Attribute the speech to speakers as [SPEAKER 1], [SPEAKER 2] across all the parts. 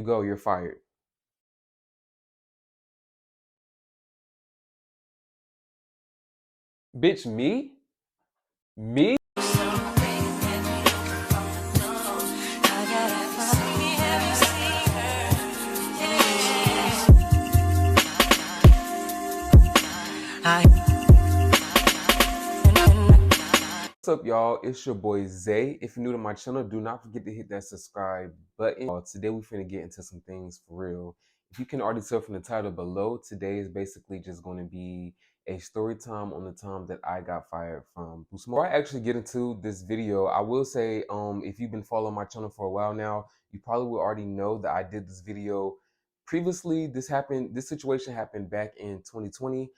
[SPEAKER 1] You go, you're fired. Bitch, me? Me? What's up, y'all? It's your boy Zay. If you're new to my channel, do not forget to hit that subscribe button. Today we finna get into some things for real. If you can already tell from the title below, today is basically just going to be a story time on the time that I got fired from Boost Mobile. Before I actually get into this video, I will say, if you've been following my channel for a while now, you probably will already know that I did this video previously. This situation happened back in 2020.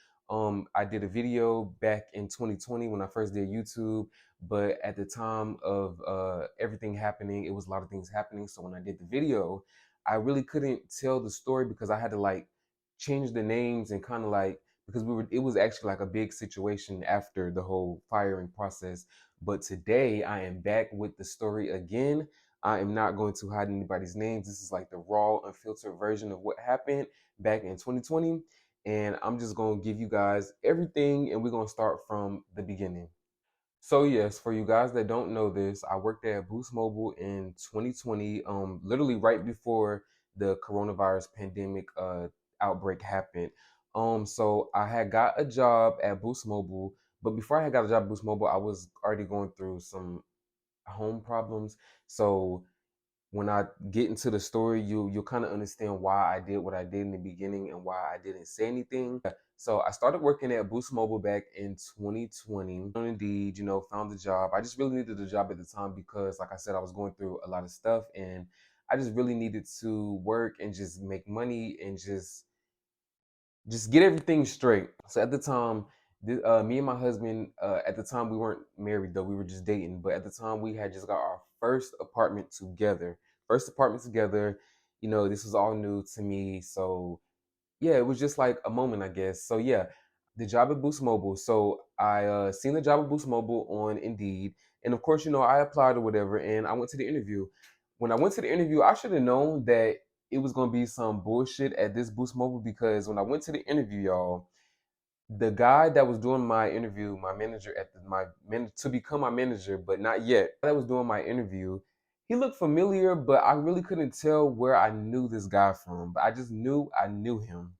[SPEAKER 1] I did a video back in 2020 when I first did YouTube, but at the time of everything happening, it was a lot of things happening. So when I did the video, I really couldn't tell the story because I had to like change the names and kind of like, because it was actually like a big situation after the whole firing process. But today I am back with the story again. I am not going to hide anybody's names. This is like the raw, unfiltered version of what happened back in 2020. And I'm just going to give you guys everything, and we're going to start from the beginning. So yes, for you guys that don't know this, I worked at Boost Mobile in 2020, literally right before the coronavirus pandemic outbreak happened. So I had got a job at Boost Mobile, but before I had got a job at Boost Mobile, I was already going through some home problems. So when I get into the story, you'll kind of understand why I did what I did in the beginning and why I didn't say anything. So I started working at Boost Mobile back in 2020. On Indeed, found the job. I just really needed the job at the time because, like I said, I was going through a lot of stuff and I just really needed to work and just make money and just get everything straight. So at the time, me and my husband, at the time we weren't married though, we were just dating. But at the time, we had just got our first apartment together. First apartment together. This was all new to me. So yeah, it was just like a moment, I guess. So yeah, the job at Boost Mobile. So I seen the job at Boost Mobile on Indeed, and of course, I applied or whatever, and I went to the interview. When I went to the interview, I should have known that it was gonna be some bullshit at this Boost Mobile because when I went to the interview, y'all, the guy that was doing my interview, my manager to become my manager, but not yet, that was doing my interview, he looked familiar, but I really couldn't tell where I knew this guy from. But I just knew I knew him.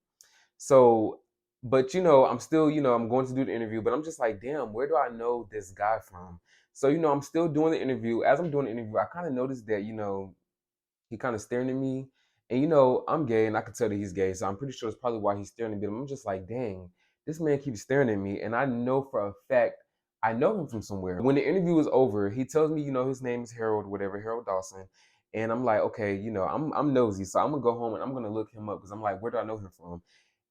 [SPEAKER 1] So, but I'm still, I'm going to do the interview, but I'm just like, damn, where do I know this guy from? So, I'm still doing the interview. As I'm doing the interview, I kind of noticed that, he kind of staring at me. And I'm gay and I could tell that he's gay. So I'm pretty sure it's probably why he's staring at me. But I'm just like, dang, this man keeps staring at me. And I know for a fact I know him from somewhere. When the interview was over, he tells me, his name is Harold, whatever, Harold Dawson. And I'm like, okay, I'm nosy. So I'm gonna go home and I'm gonna look him up because I'm like, where do I know him from?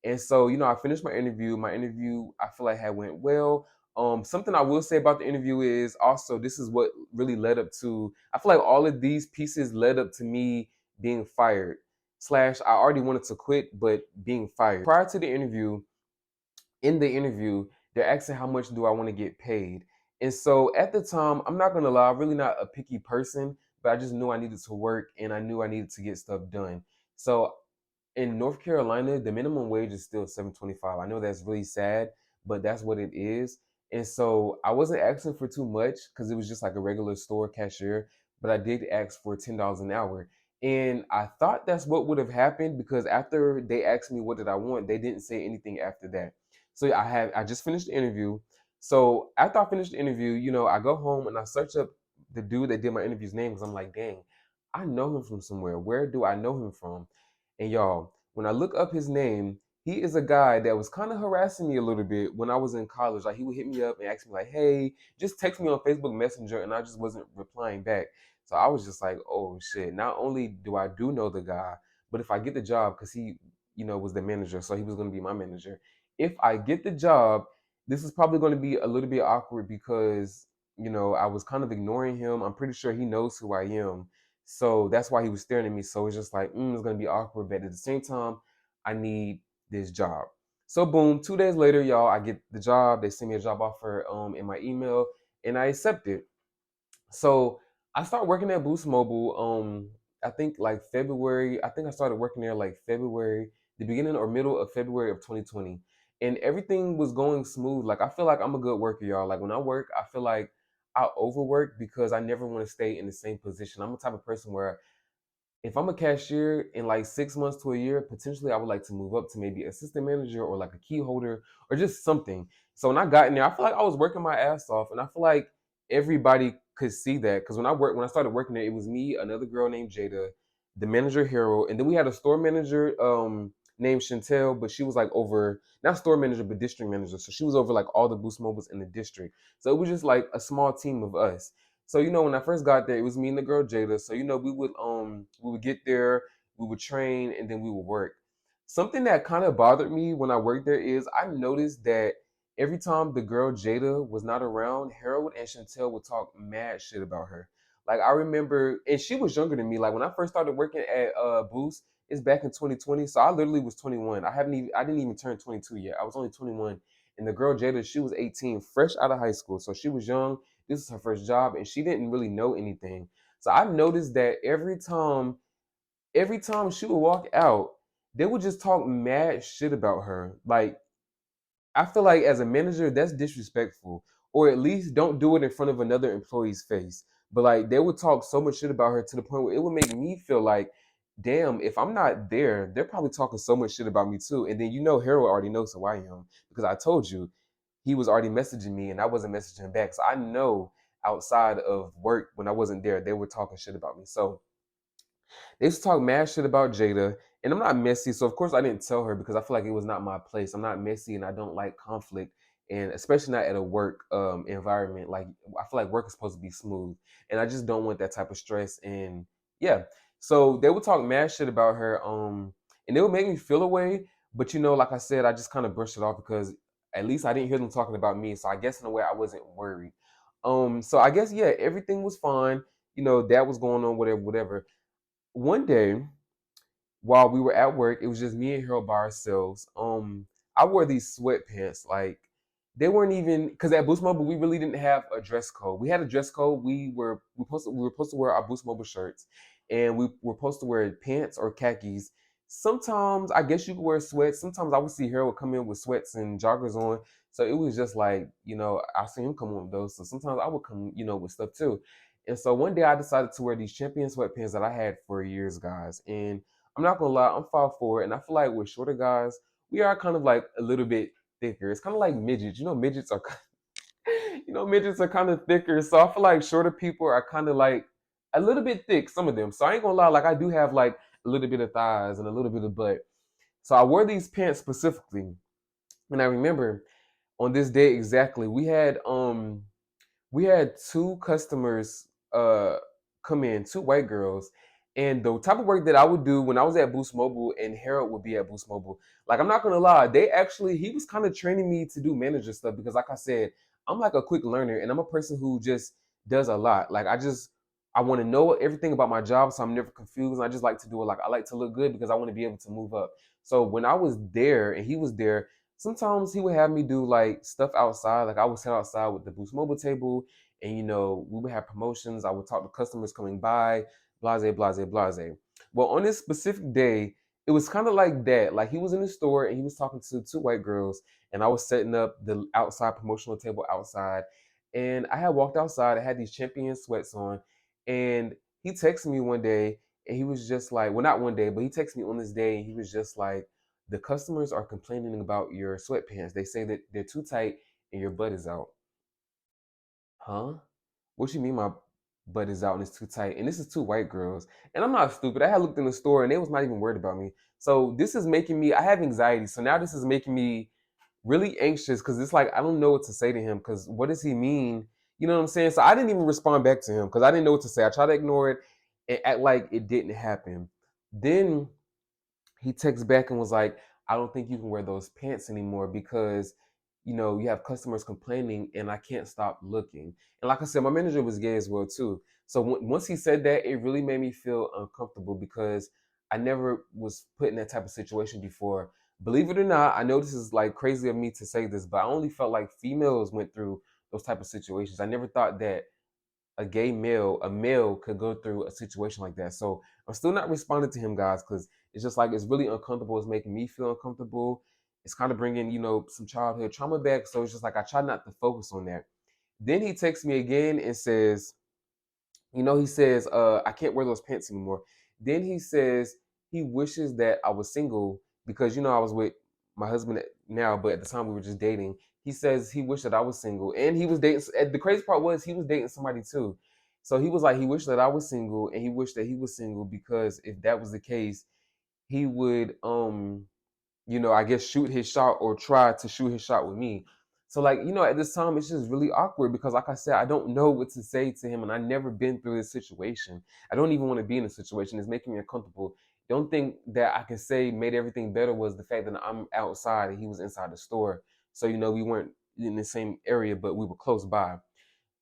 [SPEAKER 1] And so, I finished my interview. My interview, I feel like had went well. Something I will say about the interview is also this is what really led up to. I feel like all of these pieces led up to me being fired. Slash, I already wanted to quit, but being fired. Prior to the interview, in the interview, they're asking how much do I want to get paid. And so at the time, I'm not gonna lie, I'm really not a picky person, but I just knew I needed to work and I knew I needed to get stuff done. So in North Carolina, the minimum wage is still 7.25. I know that's really sad, but that's what it is. And so I wasn't asking for too much because it was just like a regular store cashier, but I did ask for $10 an hour. And I thought that's what would have happened because after they asked me what did I want, they didn't say anything after that. So yeah, I just finished the interview. So after I finished the interview, I go home and I search up the dude that did my interview's name because I'm like, dang, I know him from somewhere. Where do I know him from? And y'all, when I look up his name, he is a guy that was kind of harassing me a little bit when I was in college. Like he would hit me up and ask me like, "Hey, just text me on Facebook Messenger," and I just wasn't replying back. So I was just like, "Oh shit!" Not only do I know the guy, but if I get the job, because he, was the manager, so he was going to be my manager. If I get the job, this is probably going to be a little bit awkward because I was kind of ignoring him. I'm pretty sure he knows who I am. So that's why he was staring at me. So it's just like, it's gonna be awkward, but at the same time, I need this job. So boom, 2 days later, y'all, I get the job. They send me a job offer in my email, and I accept it. So I start working at Boost Mobile. I think like February. I think I started working there like February, the beginning or middle of February of 2020, and everything was going smooth. Like I feel like I'm a good worker, y'all. Like when I work, I feel like I overwork because I never want to stay in the same position. I'm the type of person where if I'm a cashier in like 6 months to a year, potentially I would like to move up to maybe assistant manager or like a key holder or just something. So when I got in there, I feel like I was working my ass off, and I feel like everybody could see that because when I started working there, it was me, another girl named Jada, the manager Harold, and then we had a store manager named Chantel, but she was like over not store manager but district manager, so she was over like all the Boost Mobiles in the district. So it was just like a small team of us. So when I first got there, it was me and the girl Jada. So we would get there, we would train, and then we would work. Something that kind of bothered me when I worked there is I noticed that every time the girl Jada was not around, Harold and Chantel would talk mad shit about her. Like I remember, and she was younger than me. Like when I first started working at Boost, it's back in 2020. So I literally was 21. I didn't even turn 22 yet. I was only 21. And the girl Jada, she was 18, fresh out of high school. So she was young. This was her first job, and she didn't really know anything. So I noticed that every time she would walk out, they would just talk mad shit about her. Like I feel like as a manager, that's disrespectful, or at least don't do it in front of another employee's face. But like they would talk so much shit about her to the point where it would make me feel like, damn, if I'm not there, they're probably talking so much shit about me too. And then Harold already knows who I am because I told you he was already messaging me and I wasn't messaging him back. So I know outside of work when I wasn't there, they were talking shit about me. So they used to talk mad shit about Jada, and I'm not messy, so of course I didn't tell her because I feel like it was not my place. I'm not messy, and I don't like conflict, and especially not at a work environment. Like I feel like work is supposed to be smooth, and I just don't want that type of stress. And yeah, so they would talk mad shit about her, and they would make me feel away. But like I said, I just kind of brushed it off because at least I didn't hear them talking about me. So I guess in a way I wasn't worried. So I guess yeah, everything was fine. That was going on, whatever, whatever. One day while we were at work, it was just me and Harold by ourselves. I wore these sweatpants, like they weren't even because at Boost Mobile we really didn't have a dress code. We had a dress code. We were supposed to wear our Boost Mobile shirts, and we were supposed to wear pants or khakis. Sometimes I guess you could wear sweats. Sometimes I would see Harold come in with sweats and joggers on. So it was just like I see him come on with those. So sometimes I would come with stuff too. And so one day I decided to wear these champion sweatpants that I had for years, guys. And I'm not gonna lie, I'm 5'4", and I feel like with shorter guys, we are kind of like a little bit thicker. It's kind of like midgets. Midgets are midgets are kind of thicker. So I feel like shorter people are kind of like a little bit thick, some of them. So I ain't gonna lie, like I do have like a little bit of thighs and a little bit of butt. So I wore these pants specifically. And I remember on this day exactly, we had two customers come in, two white girls. And the type of work that I would do when I was at Boost Mobile and Harold would be at Boost Mobile, like I'm not gonna lie, he was kind of training me to do manager stuff because like I said, I'm like a quick learner and I'm a person who just does a lot. Like I want to know everything about my job so I'm never confused. I just like to do it. Like I like to look good because I want to be able to move up. So when I was there and he was there, sometimes he would have me do like stuff outside. Like I would sit outside with the Boost Mobile table and we would have promotions. I would talk to customers coming by, blase, blase, blase. Well, on this specific day, it was kind of like that. Like he was in the store and he was talking to two white girls, and I was setting up the outside promotional table outside. And I had walked outside. I had these champion sweats on, and he texted me one day, and he was just like, well, not one day, but he texted me on this day, and he was just like, the customers are complaining about your sweatpants. They say that they're too tight and your butt is out. Huh? What you mean my butt is out and it's too tight? And this is two white girls. And I'm not stupid. I had looked in the store and they was not even worried about me. So this is making me, I have anxiety. So now this is making me really anxious because it's like I don't know what to say to him because what does he mean? You know what I'm saying? So I didn't even respond back to him because I didn't know what to say. I tried to ignore it and act like it didn't happen. Then he texted back and was like, I don't think you can wear those pants anymore because you have customers complaining and I can't stop looking. And like I said, my manager was gay as well too. So once he said that, it really made me feel uncomfortable because I never was put in that type of situation before. Believe it or not, I know this is like crazy of me to say this, but I only felt like females went through those type of situations. I never thought that a gay male, a male could go through a situation like that. So I'm still not responding to him, guys, because it's just like it's really uncomfortable. It's making me feel uncomfortable. It's kind of bringing, some childhood trauma back. So it's just like I try not to focus on that. Then he texts me again and says, he says, I can't wear those pants anymore. Then he says he wishes that I was single because, I was with my husband now, but at the time we were just dating. He says he wished that I was single. And he was dating, the crazy part was he was dating somebody too. So he was like, he wished that I was single and he wished that he was single because if that was the case, he would I guess shoot his shot or try to shoot his shot with me. So like, at this time it's just really awkward because like I said, I don't know what to say to him and I've never been through this situation. I don't even want to be in a situation. It's making me uncomfortable. The only thing that I can say made everything better was the fact that I'm outside and he was inside the store. So, we weren't in the same area, but we were close by.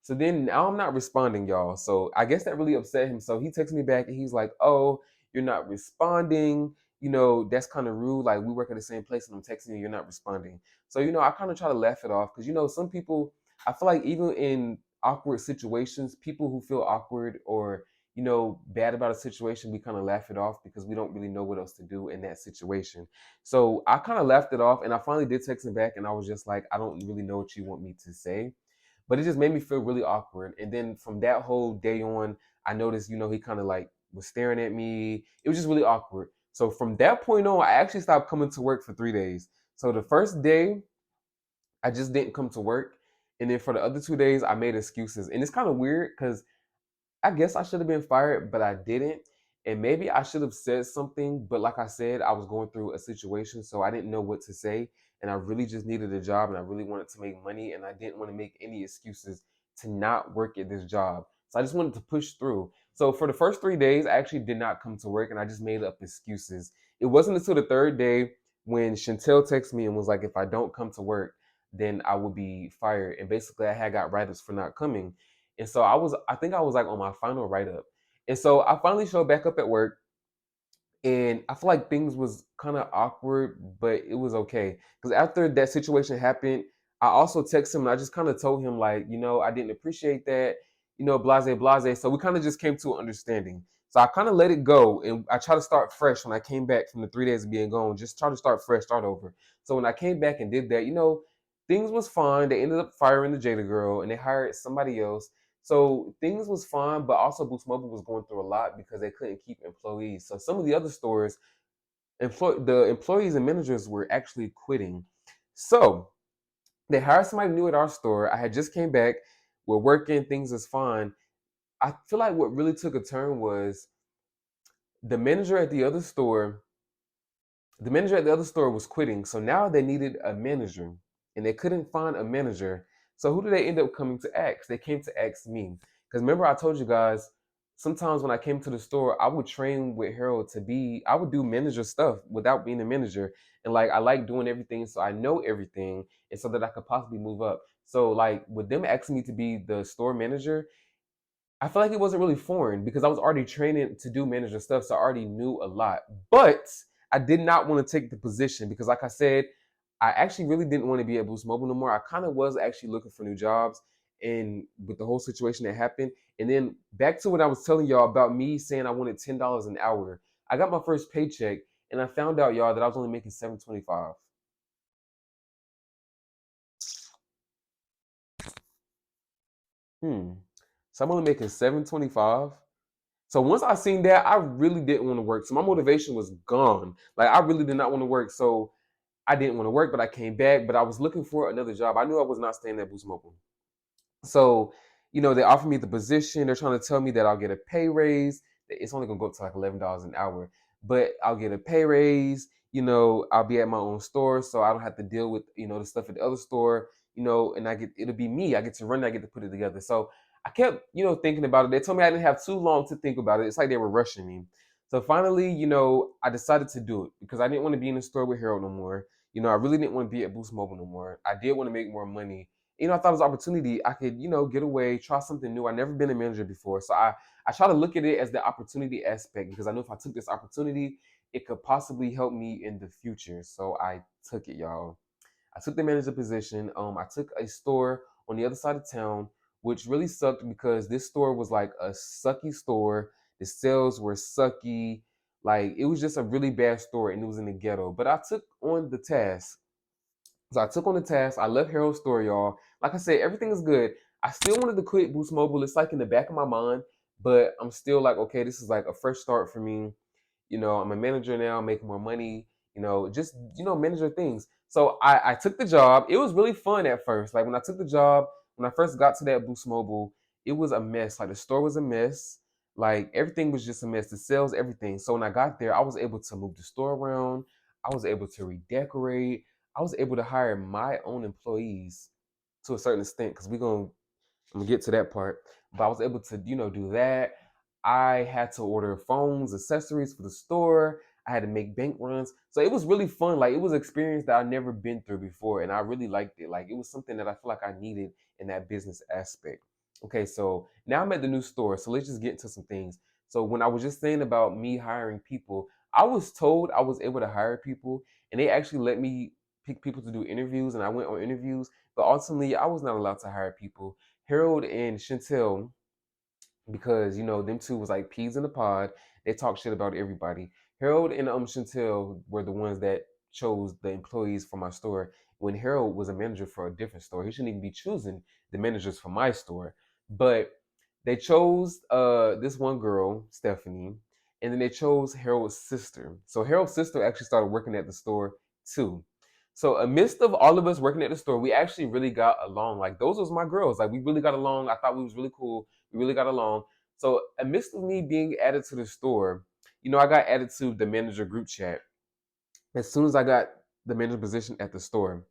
[SPEAKER 1] So then now I'm not responding, y'all. So I guess that really upset him. So he texts me back and he's like, "Oh, you're not responding. That's kind of rude. Like we work at the same place and I'm texting you, you're not responding." So, I kind of try to laugh it off because, some people, I feel like even in awkward situations, people who feel awkward or, bad about a situation, we kind of laugh it off because we don't really know what else to do in that situation. So I kind of laughed it off and I finally did text him back and I was just like, I don't really know what you want me to say, but it just made me feel really awkward. And then from that whole day on, I noticed, he kind of like was staring at me. It was just really awkward. So from that point on, I actually stopped coming to work for 3 days. So the first day, I just didn't come to work. And then for the other 2 days, I made excuses. And it's kind of weird because I guess I should have been fired, but I didn't. And maybe I should have said something, but like I said, I was going through a situation, so I didn't know what to say. And I really just needed a job and I really wanted to make money. And I didn't want to make any excuses to not work at this job. So I just wanted to push through. So for the first 3 days, I actually did not come to work and I just made up excuses. It wasn't until the third day when Chantel texted me and was like, if I don't come to work, then I will be fired. And basically, I had got write ups for not coming. And so I think I was like on my final write up. And so I finally showed back up at work and I feel like things was kind of awkward, but it was okay. Because after that situation happened, I also texted him and I just kind of told him like, I didn't appreciate that, blase blase. So we kind of just came to an understanding. So I kind of let it go and I try to start fresh when I came back from the 3 days of being gone. Just try to start fresh, start over. So when I came back and did that, things was fine. They ended up firing the Jada girl and they hired somebody else. So things was fine, but also Boost Mobile was going through a lot because they couldn't keep employees. So some of the other stores, the employees and managers were actually quitting. So they hired somebody new at our store. I had just came back. We're working. Things is fine. I feel like what really took a turn was the manager at the other store the manager at the other store was quitting, so now they needed a manager, and they couldn't find a manager. So who did they end up coming to ask? They came to ask me, because remember I told you guys sometimes when I came to the store, I would train with Harold I would do manager stuff without being a manager, and like I like doing everything, so I know everything, and so that I could possibly move up. So like with them asking me to be the store manager, I feel like it wasn't really foreign because I was already training to do manager stuff, so I already knew a lot. But I did not want to take the position because, like I said, I actually really didn't want to be at Boost Mobile no more. I kind of was actually looking for new jobs, and with the whole situation that happened, and then back to what I was telling y'all about me saying I wanted $10 an hour. I got my first paycheck, and I found out y'all that I was only making $7.25. Hmm. So I'm only making $7.25. So once I seen that, I really didn't want to work. So my motivation was gone. Like I really did not want to work. So I didn't want to work, but I came back. But I was looking for another job. I knew I was not staying at Boost Mobile. So, they offered me the position. They're trying to tell me that I'll get a pay raise. It's only gonna go up to like $11 an hour, but I'll get a pay raise. I'll be at my own store, so I don't have to deal with the stuff at the other store. And it'll be me. I get to run. I get to put it together. So I kept thinking about it. They told me I didn't have too long to think about it. It's like they were rushing me. So finally, I decided to do it because I didn't want to be in the store with Harold no more. I really didn't want to be at Boost Mobile no more. I did want to make more money. I thought it was an opportunity. I could, get away, try something new. I've never been a manager before. So I try to look at it as the opportunity aspect because I know if I took this opportunity, it could possibly help me in the future. So I took it, y'all. I took the manager position. I took a store on the other side of town which really sucked because this store was like a sucky store. The sales were sucky. Like it was just a really bad store and it was in the ghetto. But I took on the task. So I took on the task. I left Harold's store, y'all. Like I said, everything is good. I still wanted to quit Boost Mobile. It's like in the back of my mind, but I'm still like, okay, this is like a fresh start for me. I'm a manager now, making more money, just, manager things. So I took the job. It was really fun at first. Like when I took the job, when I first got to that Boost Mobile, it was a mess. Like the store was a mess. Like everything was just a mess. The sales, everything. So when I got there, I was able to move the store around. I was able to redecorate. I was able to hire my own employees to a certain extent because I'm gonna get to that part. But I was able to, do that. I had to order phones, accessories for the store. I had to make bank runs. So it was really fun. Like it was an experience that I've never been through before. And I really liked it. Like it was something that I feel like I needed in that business aspect. Okay, so now I'm at the new store. So let's just get into some things. So when I was just saying about me hiring people, I was told I was able to hire people and they actually let me pick people to do interviews and I went on interviews. But ultimately I was not allowed to hire people. Harold and Chantel, because them two was like peas in the pod. They talk shit about everybody. Harold and Chantel were the ones that chose the employees for my store. When Harold was a manager for a different store, he shouldn't even be choosing the managers for my store. But they chose this one girl, Stephanie, and then they chose Harold's sister. So Harold's sister actually started working at the store too. So amidst of all of us working at the store, we actually really got along. Like those was my girls. Like we really got along. I thought we was really cool. We really got along. So amidst of me being added to the store, I got added to the manager group chat. As soon as I got the manager position at the store,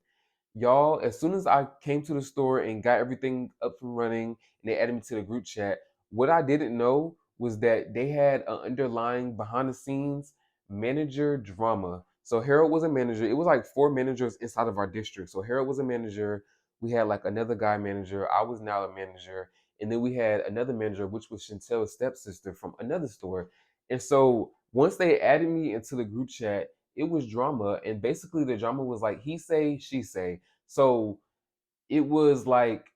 [SPEAKER 1] y'all, as soon as I came to the store and got everything up and running and they added me to the group chat, what I didn't know was that they had an underlying behind the scenes manager drama. So Harold was a manager. It was like four managers inside of our district. So Harold was a manager. We had like another guy manager. I was now a manager. And then we had another manager, which was Chantel's stepsister from another store. And so once they added me into the group chat, it was drama. And basically the drama was like he say, she say. So it was like,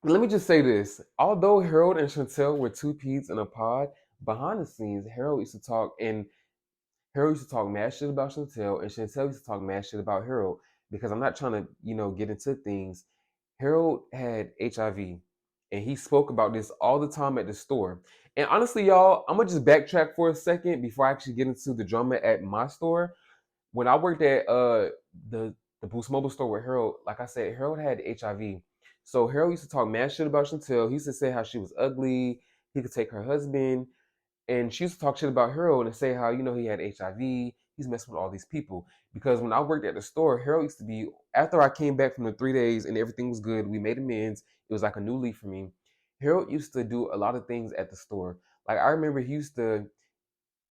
[SPEAKER 1] let me just say this. Although Harold and Chantel were two peas in a pod, behind the scenes, Harold used to talk mad shit about Chantel, and Chantel used to talk mad shit about Harold. Because I'm not trying to, get into things. Harold had HIV, and he spoke about this all the time at the store. And honestly, y'all, I'm gonna just backtrack for a second before I actually get into the drama at my store. When I worked at the Boost Mobile store with Harold, like I said, Harold had HIV. So Harold used to talk mad shit about Chantel. He used to say how she was ugly. He could take her husband. And she used to talk shit about Harold and say how, he had HIV. He's messing with all these people. Because when I worked at the store, Harold used to be, after I came back from the 3 days and everything was good, we made amends. It was like a new leaf for me. Harold used to do a lot of things at the store. Like I remember he used to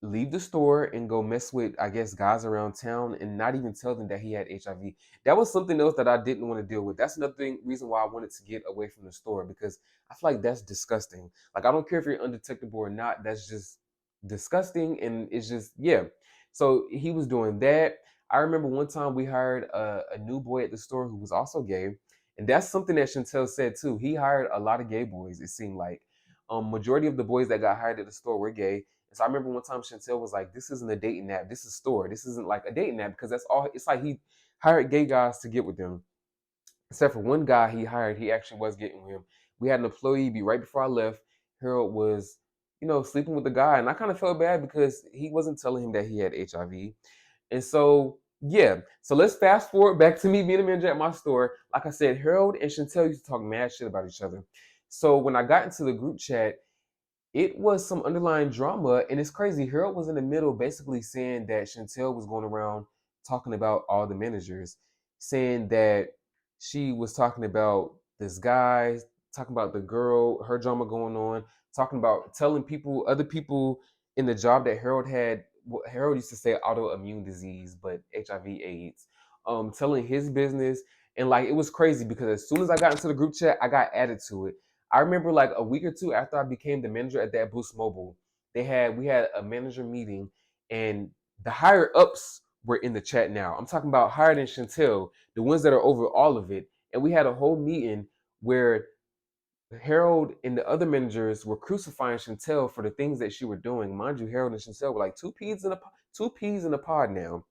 [SPEAKER 1] leave the store and go mess with, I guess, guys around town and not even tell them that he had HIV. That was something else that I didn't want to deal with. That's another reason why I wanted to get away from the store because I feel like that's disgusting. Like I don't care if you're undetectable or not. That's just disgusting, and it's just yeah. So he was doing that. I remember one time we hired a new boy at the store who was also gay, and that's something that Chantel said too. He hired a lot of gay boys. It seemed like majority of the boys that got hired at the store were gay. So I remember one time Chantel was like, "This isn't a dating app. This is a store. This isn't like a dating app because that's all." It's like he hired gay guys to get with them. Except for one guy he hired, he actually was getting with him. We had an employee be right before I left. Harold was, sleeping with the guy, and I kind of felt bad because he wasn't telling him that he had HIV. And so, yeah. So let's fast forward back to me being a manager at my store. Like I said, Harold and Chantel used to talk mad shit about each other. So when I got into the group chat, it was some underlying drama, and it's crazy. Harold was in the middle, basically saying that Chantel was going around talking about all the managers, saying that she was talking about this guy, talking about the girl, her drama going on, talking about telling people, other people in the job that Harold had. Harold used to say autoimmune disease, but HIV/AIDS. Telling his business, and like it was crazy because as soon as I got into the group chat, I got added to it. I remember like a week or two after I became the manager at that Boost Mobile, we had a manager meeting, and the higher ups were in the chat now. I'm talking about higher than Chantel, the ones that are over all of it. And we had a whole meeting where Harold and the other managers were crucifying Chantel for the things that she were doing. Mind you, Harold and Chantel were like two peas in a pod now,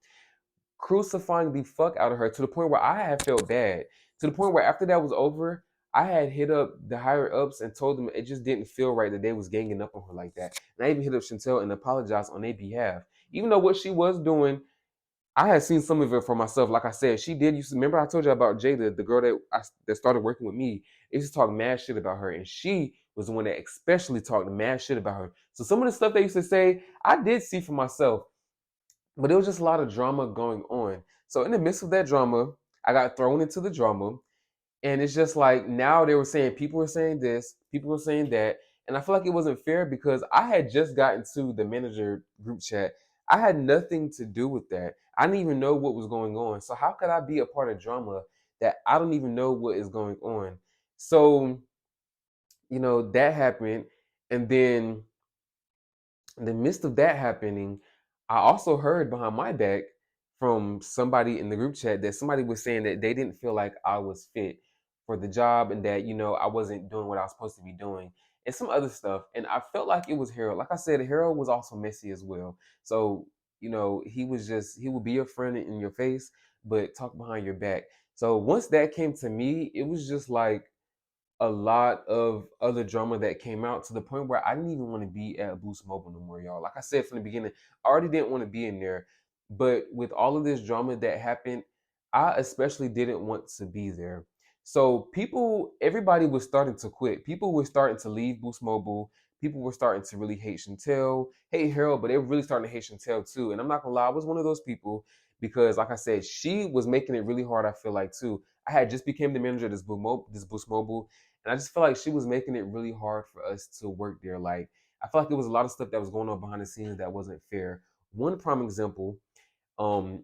[SPEAKER 1] crucifying the fuck out of her to the point where I had felt bad. To the point where after that was over, I had hit up the higher ups and told them it just didn't feel right that they was ganging up on her like that. And I even hit up Chantel and apologized on their behalf. Even though what she was doing, I had seen some of it for myself. Like I said, she did used to remember I told you about Jada, the girl that started working with me. They used to talk mad shit about her, and she was the one that especially talked mad shit about her. So some of the stuff they used to say, I did see for myself, but there was just a lot of drama going on. So in the midst of that drama, I got thrown into the drama, and it's just like now they were saying people were saying this, people were saying that, and I feel like it wasn't fair because I had just gotten to the manager group chat. I had nothing to do with that. I didn't even know what was going on. So how could I be a part of drama that I don't even know what is going on? So, that happened, and then in the midst of that happening, I also heard behind my back from somebody in the group chat that somebody was saying that they didn't feel like I was fit for the job and that, I wasn't doing what I was supposed to be doing and some other stuff. And I felt like it was Harold. Like I said, Harold was also messy as well. So, he would be your friend in your face, but talk behind your back. So once that came to me, it was just like, a lot of other drama that came out to the point where I didn't even want to be at Boost Mobile no more, y'all. Like I said from the beginning, I already didn't want to be in there. But with all of this drama that happened, I especially didn't want to be there. So everybody was starting to quit. People were starting to leave Boost Mobile. People were starting to really hate Chantel, hate Harold, but they were really starting to hate Chantel too. And I'm not gonna lie, I was one of those people because, like I said, she was making it really hard. I feel like too. I had just became the manager of this Boost Mobile, and I just feel like she was making it really hard for us to work there. Like, I feel like there was a lot of stuff that was going on behind the scenes that wasn't fair. One prime example, um,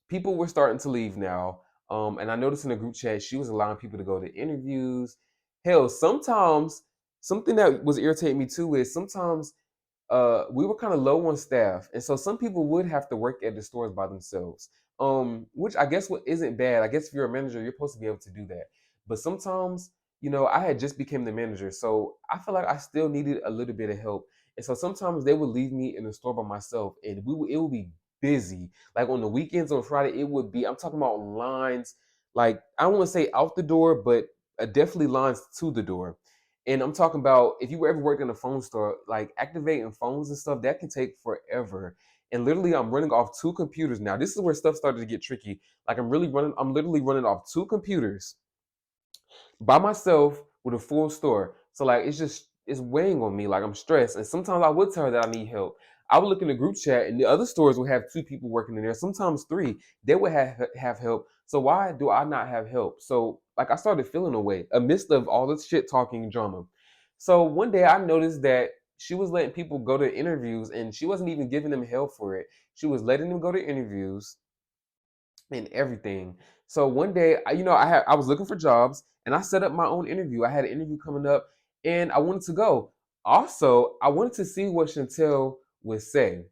[SPEAKER 1] people were starting to leave now. And I noticed in the group chat, she was allowing people to go to interviews. Hell, sometimes something that was irritating me too is sometimes we were kind of low on staff, and so some people would have to work at the stores by themselves. Which I guess what isn't bad. I guess if you're a manager, you're supposed to be able to do that. But sometimes, I had just became the manager, so I feel like I still needed a little bit of help. And so sometimes they would leave me in the store by myself, and it would be busy. Like on the weekends on Friday, it would be. I'm talking about lines. Like I don't want to say out the door, but definitely lines to the door. And I'm talking about if you ever worked in a phone store, like activating phones and stuff, that can take forever. And literally, I'm running off two computers now. This is where stuff started to get tricky. Like I'm literally running off two computers by myself with a full store. So like it's weighing on me. Like I'm stressed. And sometimes I would tell her that I need help. I would look in the group chat and the other stores would have two people working in there, sometimes three. They would have help. So why do I not have help? So like I started feeling away amidst of all this shit talking drama. So one day I noticed that she was letting people go to interviews and she wasn't even giving them help for it. She was letting them go to interviews and everything. So one day, I was looking for jobs and I set up my own interview. I had an interview coming up and I wanted to go. Also, I wanted to see what Chantel would say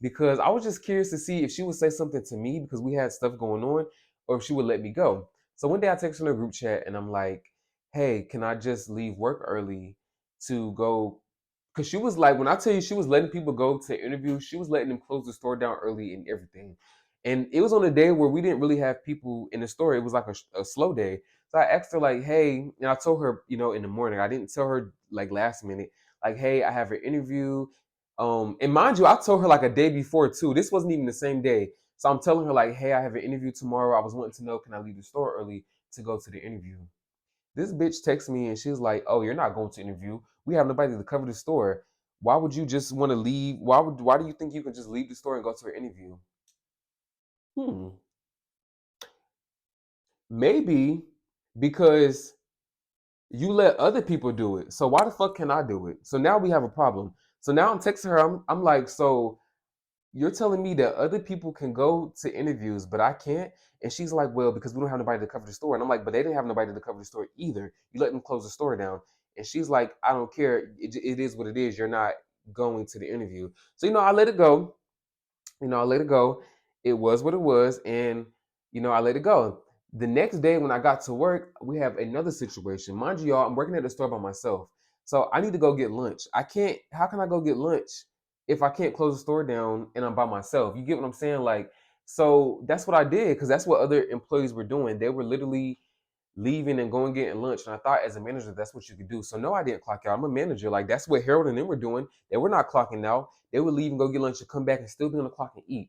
[SPEAKER 1] because I was just curious to see if she would say something to me because we had stuff going on or if she would let me go. So one day I texted her in a group chat and I'm like, hey, can I just leave work early to go? Because she was like, when I tell you she was letting people go to interviews, she was letting them close the store down early and everything. And it was on a day where we didn't really have people in the store. It was like a slow day. So I asked her like, hey, and I told her, in the morning. I didn't tell her like last minute, like, hey, I have an interview. And mind you, I told her like a day before too. This wasn't even the same day. So I'm telling her like, hey, I have an interview tomorrow. I was wanting to know, can I leave the store early to go to the interview? This bitch texts me and she's like, oh, you're not going to interview. We have nobody to cover the store. Why would you just want to leave? Why do you think you can just leave the store and go to an interview? Hmm. Maybe because you let other people do it. So why the fuck can I do it? So now we have a problem. So now I'm texting her. I'm like, so you're telling me that other people can go to interviews, but I can't? And she's like, well, because we don't have nobody to cover the store. And I'm like, but they didn't have nobody to cover the store either. You let them close the store down. And she's like, I don't care. It is what it is. You're not going to the interview. So, I let it go. I let it go. It was what it was. And, I let it go. The next day when I got to work, we have another situation. Mind you, y'all, I'm working at the store by myself. So I need to go get lunch. I can't, how can I go get lunch if I can't close the store down and I'm by myself? You get what I'm saying? Like, so that's what I did because that's what other employees were doing. They were literally leaving and going getting lunch. And I thought as a manager, that's what you could do. So no, I didn't clock out. I'm a manager. Like that's what Harold and them were doing. They were not clocking out. They would leave and go get lunch and come back and still be on the clock and eat.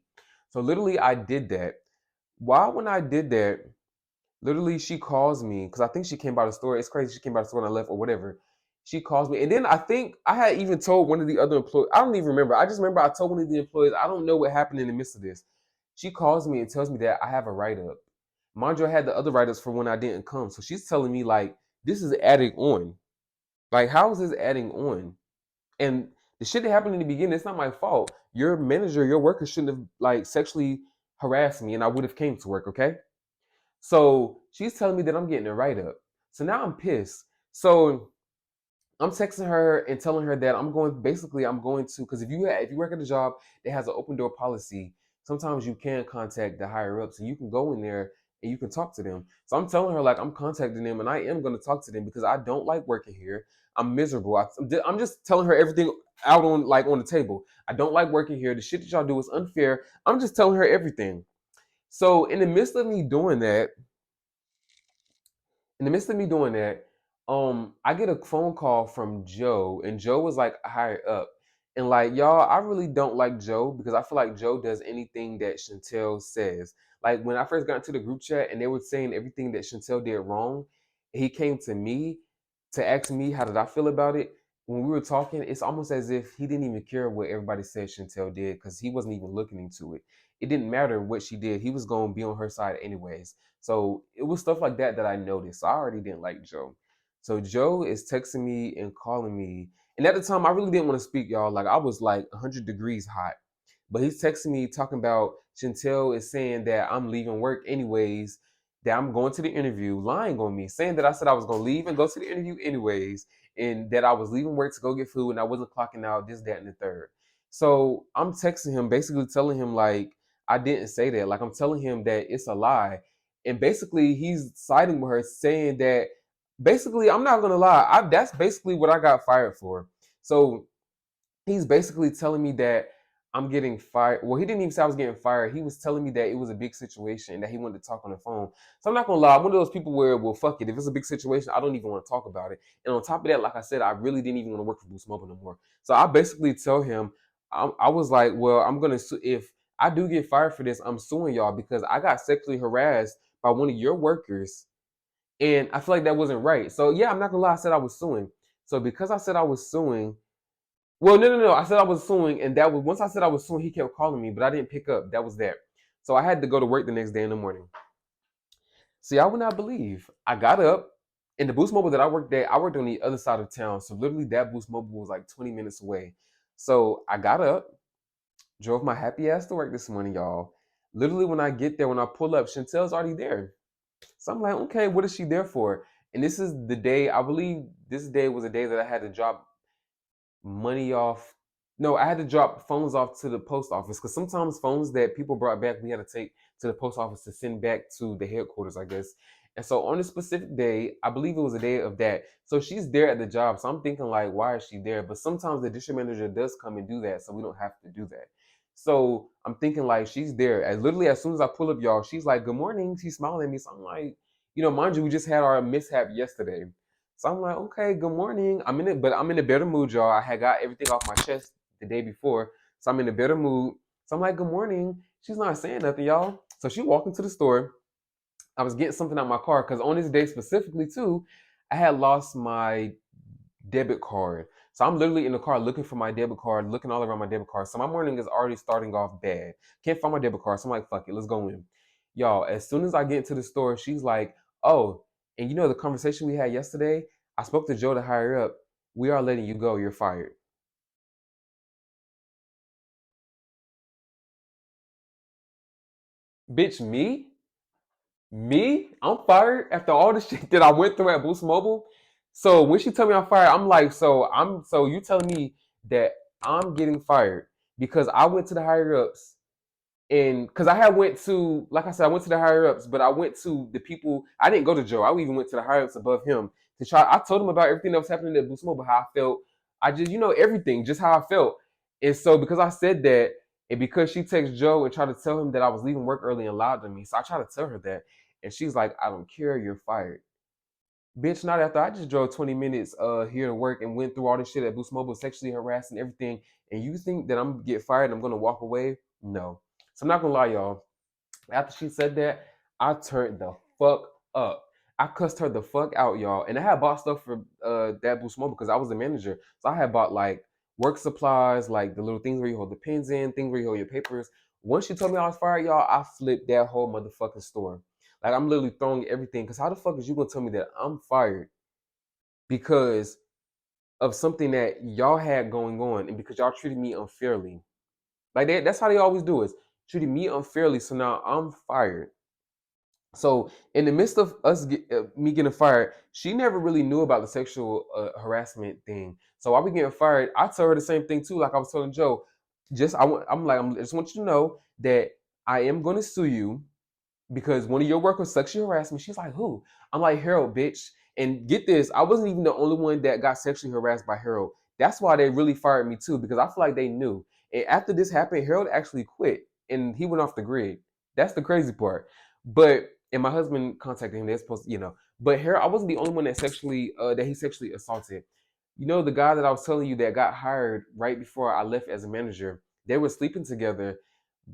[SPEAKER 1] So literally I did that. Why when I did that, literally, she calls me because I think she came by the store. It's crazy. She came by the store and I left or whatever. She calls me. And then I think I had even told one of the other employees. I don't even remember. I just remember I told one of the employees, I don't know what happened in the midst of this. She calls me and tells me that I have a write up. Mind you, I had the other write ups for when I didn't come. So she's telling me, like, this is adding on. Like, how is this adding on? And the shit that happened in the beginning, it's not my fault. Your manager, your worker shouldn't have, like, sexually harassed me and I would have came to work, okay? So she's telling me that I'm getting a write up. So now I'm pissed. So I'm texting her and telling her that I'm going. Basically, I'm going to because if you work at a job that has an open door policy, sometimes you can contact the higher ups and you can go in there and you can talk to them. So I'm telling her like I'm contacting them and I am going to talk to them because I don't like working here. I'm miserable. I'm just telling her everything out on the table. I don't like working here. The shit that y'all do is unfair. I'm just telling her everything. So in the midst of me doing that, I get a phone call from Joe, and Joe was like higher up. And like, y'all, I really don't like Joe because I feel like Joe does anything that Chantel says. Like when I first got into the group chat and they were saying everything that Chantel did wrong, he came to me to ask me how did I feel about it. When we were talking, it's almost as if he didn't even care what everybody said Chantel did because he wasn't even looking into it. It didn't matter what she did. He was going to be on her side anyways. So it was stuff like that that I noticed. So I already didn't like Joe. So Joe is texting me and calling me. And at the time, I really didn't want to speak, y'all. Like I was like 100 degrees hot. But he's texting me talking about Chantel is saying that I'm leaving work anyways, that I'm going to the interview, lying on me, saying that I said I was going to leave and go to the interview anyways, and that I was leaving work to go get food and I wasn't clocking out, this, that, and the third. So I'm texting him, basically telling him, like, I didn't say that. Like, I'm telling him that it's a lie. And basically, he's siding with her, saying that basically, I'm not going to lie, that's basically what I got fired for. So he's basically telling me that I'm getting fired. Well, he didn't even say I was getting fired. He was telling me that it was a big situation and that he wanted to talk on the phone. So I'm not gonna lie, I'm one of those people where, well, fuck it. If it's a big situation, I don't even want to talk about it. And on top of that, like I said, I really didn't even want to work for Boost Mobile no more. So I basically tell him, I was like, well, I'm gonna if I do get fired for this, I'm suing y'all because I got sexually harassed by one of your workers, and I feel like that wasn't right. So yeah, I'm not gonna lie, I said I was suing. So because I said I was suing, well, no. I said I was suing, and that was once I said I was suing, he kept calling me, but I didn't pick up. That was that. So I had to go to work the next day in the morning. See, I would not believe. I got up, and the Boost Mobile that I worked at, I worked on the other side of town. So literally, that Boost Mobile was like 20 minutes away. So I got up, drove my happy ass to work this morning, y'all. Literally, when I get there, when I pull up, Chantel's already there. So I'm like, okay, what is she there for? And this is the day, I believe this day was a day that I had to drop money off. No, I had to drop phones off to the post office because sometimes phones that people brought back, we had to take to the post office to send back to the headquarters, I guess. And so on a specific day, I believe it was a day of that. So she's there at the job. So I'm thinking like, why is she there? But sometimes the district manager does come and do that, so we don't have to do that. So I'm thinking like she's there. And literally as soon as I pull up, y'all, she's like, "Good morning." She's smiling at me. So I'm like, mind you, we just had our mishap yesterday. So I'm like, okay, good morning. I'm in a better mood, y'all. I had got everything off my chest the day before. So I'm in a better mood. So I'm like, good morning. She's not saying nothing, y'all. So she walked into the store. I was getting something out of my car because on this day specifically too, I had lost my debit card. So I'm literally in the car looking for my debit card, looking all around my debit card. So my morning is already starting off bad. Can't find my debit card. So I'm like, fuck it, let's go in. Y'all, as soon as I get into the store, she's like, oh, and the conversation we had yesterday, I spoke to Joe to hire up. We are letting you go. You're fired. Bitch, me? Me? I'm fired after all the shit that I went through at Boost Mobile. So when she told me I'm fired, I'm like, so you telling me that I'm getting fired because I went to the higher ups And because I had went to, like I said, I went to the higher ups, but I went to the people. I didn't go to Joe. I even went to the higher ups above him to try. I told him about everything that was happening at Boost Mobile, how I felt. I just, everything, just how I felt. And so because I said that, and because she texted Joe and tried to tell him that I was leaving work early and lied to me, so I tried to tell her that, and she's like, "I don't care. You're fired." Bitch, not after I just drove 20 minutes here to work and went through all this shit at Boost Mobile, sexually harassing everything, and you think that I'm gonna get fired and I'm gonna walk away? No. So I'm not gonna lie, y'all. After she said that, I turned the fuck up. I cussed her the fuck out, y'all. And I had bought stuff for that Boost Mobile because I was the manager. So I had bought like work supplies, like the little things where you hold the pens in, things where you hold your papers. Once she told me I was fired, y'all, I flipped that whole motherfucking store. Like I'm literally throwing everything. Because how the fuck is you gonna tell me that I'm fired because of something that y'all had going on and because y'all treated me unfairly? Like that's how they always do it. Treated me unfairly, so now I'm fired. So in the midst of me getting fired, she never really knew about the sexual harassment thing. So while we getting fired, I told her the same thing too. Like I was telling Joe, I just want you to know that I am going to sue you because one of your workers sexually harassed me. She's like, who? I'm like, Harold, bitch. And get this, I wasn't even the only one that got sexually harassed by Harold. That's why they really fired me too, because I feel like they knew. And after this happened, Harold actually quit and he went off the grid. That's the crazy part. But and my husband contacted him. They're supposed to, But Harold, I wasn't the only one that he sexually assaulted. The guy that I was telling you that got hired right before I left as a manager, they were sleeping together,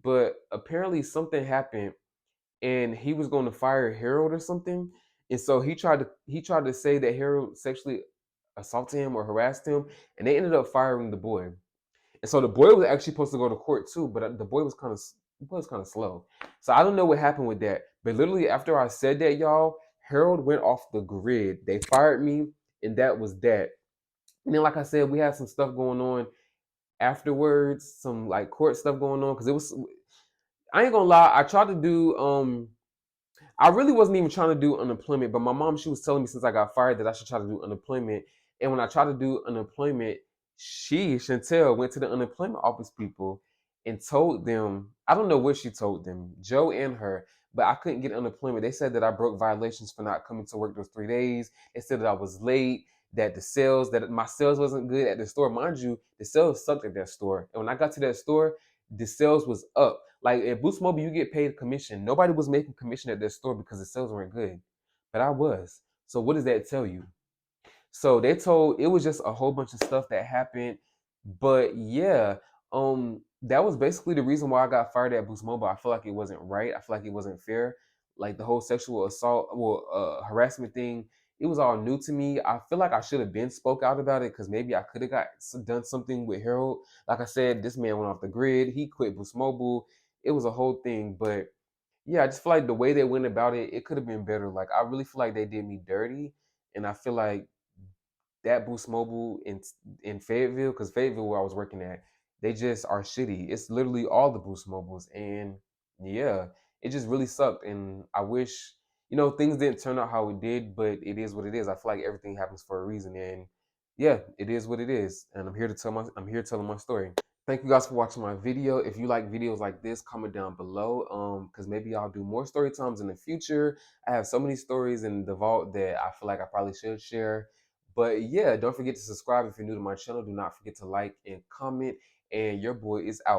[SPEAKER 1] but apparently something happened and he was going to fire Harold or something. And so he tried to say that Harold sexually assaulted him or harassed him, and they ended up firing the boy. And so the boy was actually supposed to go to court too, but the boy was kind of slow. So I don't know what happened with that. But literally after I said that, y'all, Harold went off the grid. They fired me, and that was that. And then, like I said, we had some stuff going on afterwards, some like court stuff going on because it was. I ain't gonna lie, I tried to do I really wasn't even trying to do unemployment, but my mom, she was telling me since I got fired that I should try to do unemployment. And when I tried to do unemployment, Chantel, went to the unemployment office people and told them, I don't know what she told them, Joe and her, but I couldn't get unemployment. They said that I broke violations for not coming to work those 3 days. They said that I was late, that my sales wasn't good at the store. Mind you, the sales sucked at that store. And when I got to that store, the sales was up. Like at Boost Mobile, you get paid commission. Nobody was making commission at their store because the sales weren't good, but I was. So what does that tell you? So they told it was just a whole bunch of stuff that happened. But yeah, that was basically the reason why I got fired at Boost Mobile. I feel like it wasn't right. I feel like it wasn't fair. Like the whole sexual assault, harassment thing, it was all new to me. I feel like I should have been spoke out about it because maybe I could have done something with Harold. Like I said, this man went off the grid. He quit Boost Mobile. It was a whole thing, but yeah, I just feel like the way they went about it, it could have been better. Like I really feel like they did me dirty, and I feel like that Boost Mobile in Fayetteville, because Fayetteville where I was working at, they just are shitty. It's literally all the Boost Mobiles, and yeah, it just really sucked. And I wish things didn't turn out how it did, but it is what it is. I feel like everything happens for a reason, and yeah, it is what it is. And I'm here telling my story. Thank you guys for watching my video. If you like videos like this, comment down below. Because maybe I'll do more story times in the future. I have so many stories in the vault that I feel like I probably should share. But yeah, don't forget to subscribe if you're new to my channel. Do not forget to like and comment. And your boy is out.